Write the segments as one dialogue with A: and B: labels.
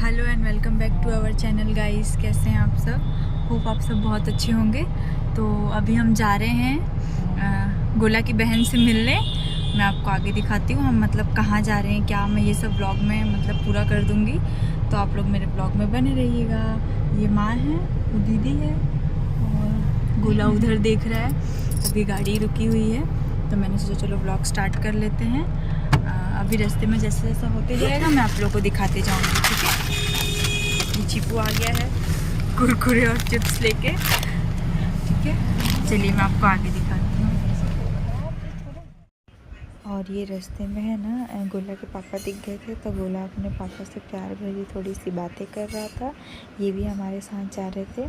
A: Hello and welcome back to our channel guys. कैसे हैं आप सब? होप आप सब बहुत अच्छे होंगे। तो अभी हम जा रहे हैं गोला की बहन से मिलने। मैं आपको आगे दिखाती हूँ हम मतलब कहाँ जा रहे हैं, क्या मैं ये सब ब्लॉग में मतलब पूरा कर दूँगी। तो आप लोग मेरे ब्लॉग में बने रहिएगा। ये माँ है, वो दीदी है और गोला उधर देख रहा है। अभी गाड़ी रुकी हुई है तो मैंने सोचा चलो ब्लॉग स्टार्ट कर लेते हैं। अभी रास्ते में जैसे जैसा होते जाएगा मैं आप लोगों को दिखाते जाऊंगी, ठीक है। ये चीपू आ गया है कुरकुरे और चिप्स लेके, ठीक है। चलिए मैं आपको आगे दिखाती हूँ। और ये रास्ते में है ना, गोला के पापा दिख गए थे तो गोला अपने पापा से प्यार भरी थोड़ी सी बातें कर रहा था। ये भी हमारे साथ जा रहे थे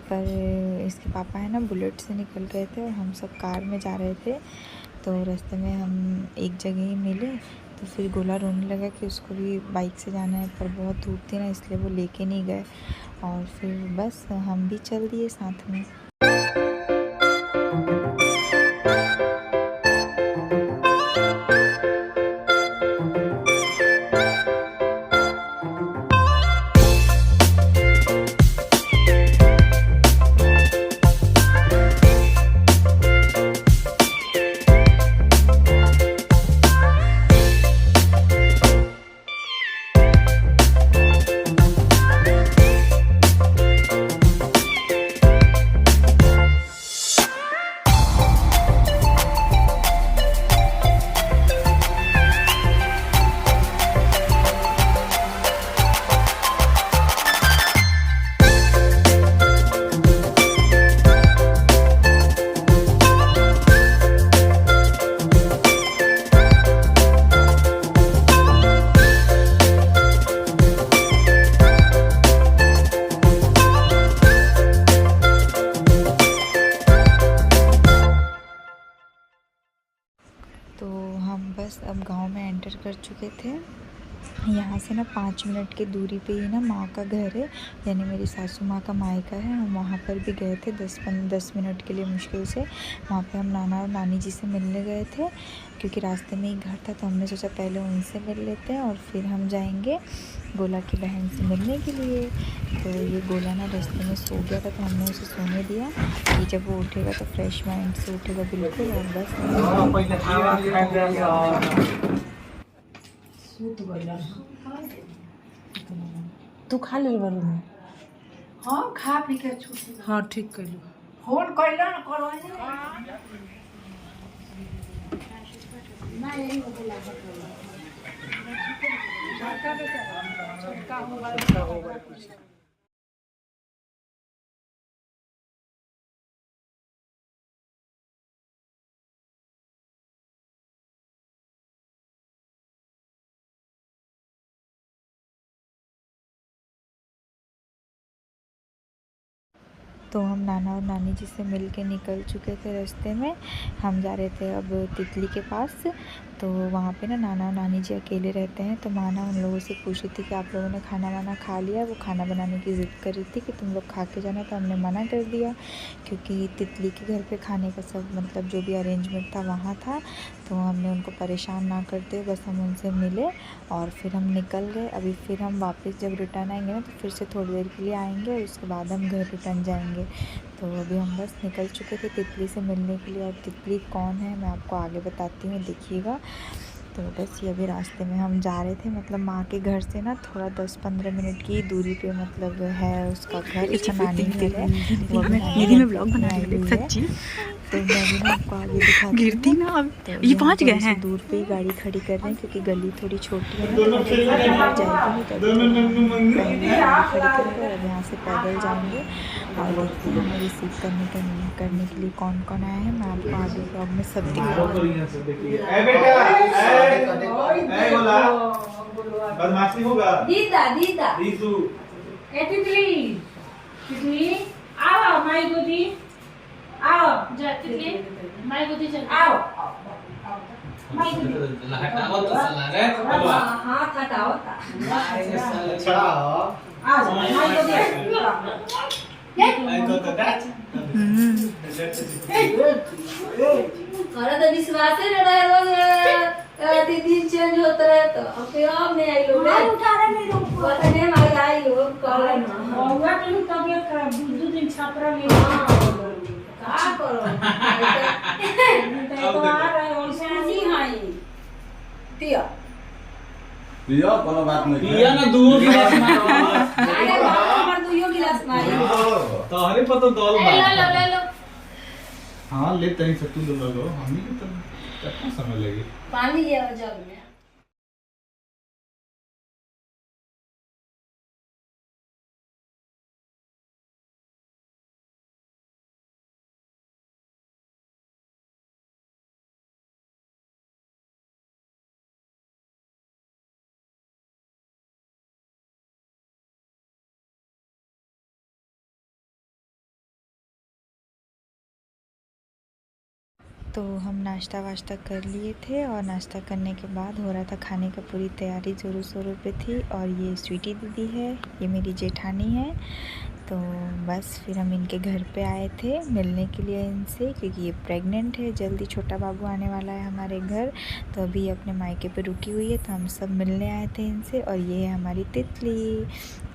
A: पर इसके पापा है ना बुलेट से निकल गए थे और हम सब कार में जा रहे थे। तो रास्ते में हम एक जगह ही मिले तो फिर गोला रोने लगा कि उसको भी बाइक से जाना है, पर बहुत धूप थी ना इसलिए वो लेके नहीं गए और फिर बस हम भी चल दिए साथ में। तो हम बस अब गांव में एंटर कर चुके थे। यहाँ से ना 5 मिनट की दूरी पे ही ना माँ का घर है, यानी मेरी सासू माँ का मायका है। हम वहाँ पर भी गए थे 10 मिनट के लिए मुश्किल से। वहाँ पे हम नाना और नानी जी से मिलने गए थे क्योंकि रास्ते में ही घर था, तो हमने सोचा पहले उनसे मिल लेते हैं और फिर हम जाएंगे गोला की बहन से मिलने के लिए। तो ये गोला ना रास्ते में सो गया था तो हमने उसे सोने दिया कि जब वो उठेगा तो फ्रेश माइंड से उठेगा बिल्कुल। और बस
B: तू खा ले बारू में।
C: हाँ खा पी के छुट्टी।
B: हाँ ठीक कइलू।
C: फोन कइला न करो ना यही हो बोला छोटा होगा
A: तो हम नाना और नानी जी से मिल के निकल चुके थे। रास्ते में हम जा रहे थे अब तितली के पास। तो वहाँ पे ना नाना और नानी जी अकेले रहते हैं। तो माँ ना उन लोगों से पूछ रही थी कि आप लोगों ने खाना वाना खा लिया। वो खाना बनाने की ज़िद कर रही थी कि तुम लोग खा के जाना, तो हमने मना कर दिया क्योंकि तितली के घर पे खाने का सब मतलब जो भी अरेंजमेंट था वहाँ था। तो हमने उनको परेशान ना करते बस हम उनसे मिले और फिर हम निकल गए। अभी फिर हम वापस जब रिटर्न आएंगे ना तो फिर से थोड़ी देर के लिए आएंगे और उसके बाद हम घर रिटर्न जाएंगे। तो अभी हम बस निकल चुके थे तितली से मिलने के लिए। और तितली कौन है मैं आपको आगे बताती हूँ, देखिएगा। तो बस ये अभी रास्ते में हम जा रहे थे, मतलब माँ के घर से ना थोड़ा 10-15 मिनट की दूरी पे मतलब है उसका घर। इसका नानी घर है।
B: दीदी में ब्लॉग बना रही है सच्ची।
A: तो मैं भी ना आपको आगे दिखाती
B: गिरती
A: हूँ।
B: ना अब
A: तो
B: ये पहुंच गए हैं।
A: दूर पे ही गाड़ी खड़ी कर रहे हैं क्योंकि गली थोड़ी छोटी है ना, तो जाएगी नहीं गाड़ी खड़ी करके अब यहाँ से पैदल जाएंगे। और देखते हैं हमें रिसीव करने के लिए कौन कौन आया है। मैं आपको आगे ब्लॉग में सब दिखाऊंगी।
D: बदमाशी होगा
C: दीदा दीदा
D: दीदू
C: तितली आओ माई गोदी आओ जा तितली माई गोदी चल आओ माई गोदी
D: हटाओ तो साला रे
C: हाथ हटाओ
D: छड़ा
C: आओ माई गोदी
D: आई तो दैट
C: अरे तो विश्वास है ना रोज दीदी चेंज होता है तो अब मैं आई लोग उठा रहे मेरे ऊपर तुम तबियत खराब दो दिन छापरा ले
E: का करो
C: तो आ रहे और
E: नहीं हाई पिया
F: पिया कोनो बात नहीं
D: पिया ना दूध गिलास मारो
E: अरे बाबा दुइयो गिलास मारी
D: तो हरे पतो दौल
E: ले लो
D: हां ले तनी से तू लो हमनी के तो कितना समय लगे
E: पानी ले आओ जग में
A: तो हम नाश्ता वाश्ता कर लिए थे और नाश्ता करने के बाद हो रहा था खाने का पूरी तैयारी ज़ोरों शोरों पे थी। और ये स्वीटी दीदी है, ये मेरी जेठानी है। तो बस फिर हम इनके घर पे आए थे मिलने के लिए इनसे, क्योंकि ये प्रेग्नेंट है, जल्दी छोटा बाबू आने वाला है हमारे घर। तो अभी अपने मायके पे रुकी हुई है, तो हम सब मिलने आए थे इनसे। और ये है हमारी तितली,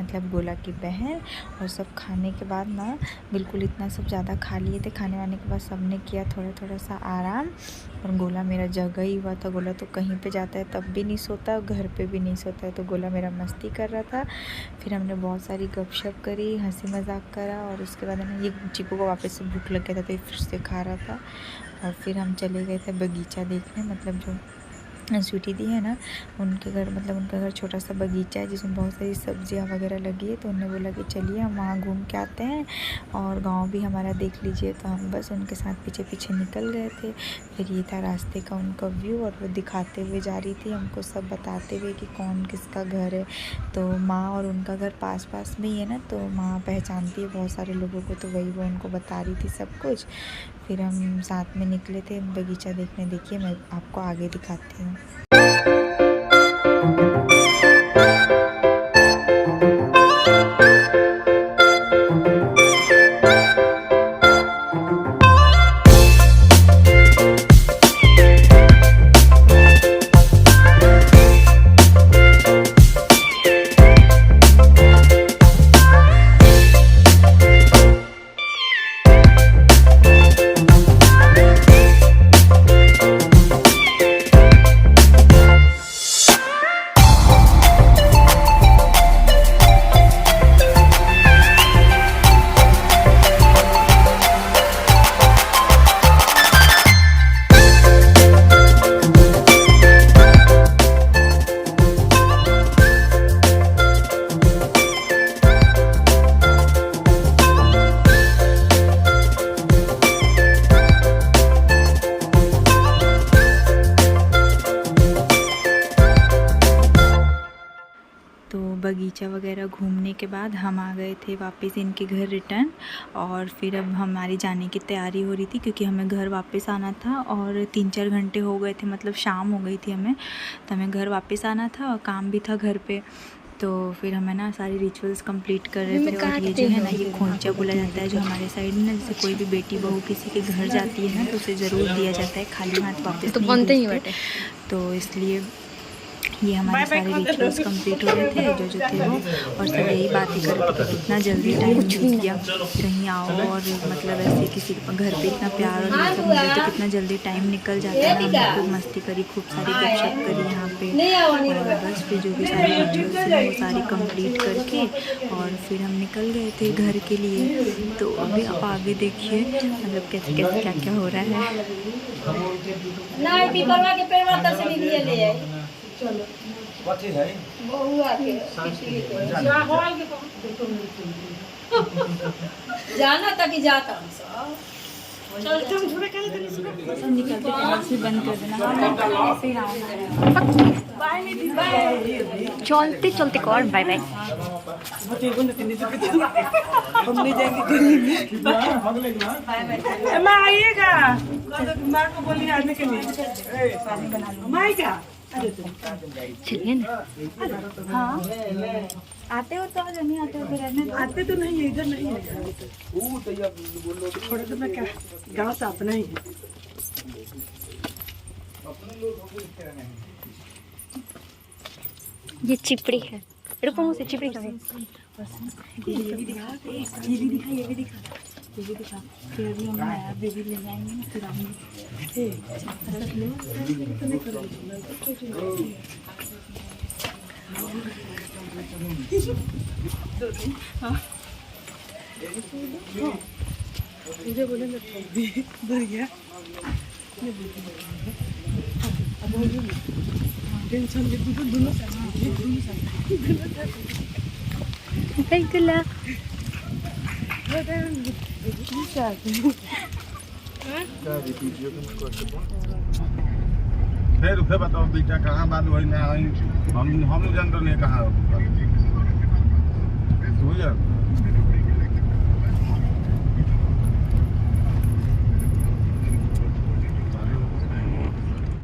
A: मतलब गोला की बहन। और सब खाने के बाद ना बिल्कुल इतना सब ज़्यादा खा लिए थे। खाने वाने के बाद सब ने किया थोड़ा थोड़ा सा आराम। और गोला मेरा जगा ही हुआ था। गोला तो कहीं पे जाता है तब भी नहीं सोता, घर पे भी नहीं सोता है। तो गोला मेरा मस्ती कर रहा था। फिर हमने बहुत सारी गपशप करी, हंसी मजाक करा। और उसके बाद ना ये चिपू को वापस से भूख लग गया था, तो ये फिर से खा रहा था। और फिर हम चले गए थे बगीचा देखने, मतलब जो स्वीटी दी है ना उनके घर, मतलब उनका घर छोटा सा बगीचा है जिसमें बहुत सारी सब्जियां वगैरह लगी है। तो उन्होंने बोला कि चलिए हम वहाँ घूम के आते हैं और गांव भी हमारा देख लीजिए। तो हम बस उनके साथ पीछे पीछे निकल गए थे। फिर ये था रास्ते का उनका व्यू, और वो दिखाते हुए जा रही थी हमको, सब बताते हुए कि कौन किसका घर है। तो माँ और उनका घर पास पास में ही है ना, तो माँ पहचानती है बहुत सारे लोगों को, तो वही वो उनको बता रही थी सब कुछ। फिर हम साथ में निकले थे बगीचा देखने। देखिए मैं आपको आगे दिखाती हूँ। बगीचा वगैरह घूमने के बाद हम आ गए थे वापस इनके घर रिटर्न। और फिर अब हमारी जाने की तैयारी हो रही थी, क्योंकि हमें घर वापस आना था। और 3-4 घंटे हो गए थे, मतलब शाम हो गई थी हमें, तो हमें घर वापस आना था और काम भी था घर पे। तो फिर हमें ना सारी रिचुअल्स कंप्लीट कर रहे थे। और ये जो है ना, ये खोंचा बोला जाता है, जो हमारे साइड में ना, जैसे कोई भी बेटी बहू किसी के घर जाती है ना, तो उसे ज़रूर दिया जाता है, खाली हाथ वापस तो बनते ही बैठे। तो इसलिए ये हमारे सारे रिचुअल्स कंप्लीट हो रहे थे जो थे वो। और सब यही बातें कर रहे थे कि कितना जल्दी टाइम बीत गया, कहीं आओ और मतलब ऐसे किसी घर पे इतना प्यार और ये सब मिले तो कितना जल्दी टाइम निकल जाता है। हमने खूब मस्ती करी, खूब सारी गपशप करी यहाँ पे। और बस फिर जो भी सारे रिचुअल्स थे वो सारी कंप्लीट करके और फिर हम निकल गए थे घर के लिए। तो अभी आप आगे देखिए, मतलब कैसे कैसे क्या क्या हो रहा है।
E: नहीं पीपलवा के पेड़वा से निकले ले आई
F: चलो कथी है
E: बहुआ के जाना था कि जाता हम सब
C: चल तुम झूठे कह रहे थे
A: सब निकलते हैं, ऐसे बंद कर देना। ऐसे ही
B: चलते चलते कर बाय बाय।
C: माँ आइएगा, माँ को बोलिए आने के लिए। माँ आएगा
B: चलिए ना।
A: हाँ आते हो तो आज, नहीं आते हो तो रहने दो।
C: आते तो नहीं है, इधर नहीं है, थोड़ा तो मैं क्या गाँव से अपना ही है।
B: ये चिपड़ी है। रुको मुझसे चिपड़ी कर गुला
F: फिर बताओ बेटा कहाँ बात हुई ना हम जानते नहीं कहाँ हो यार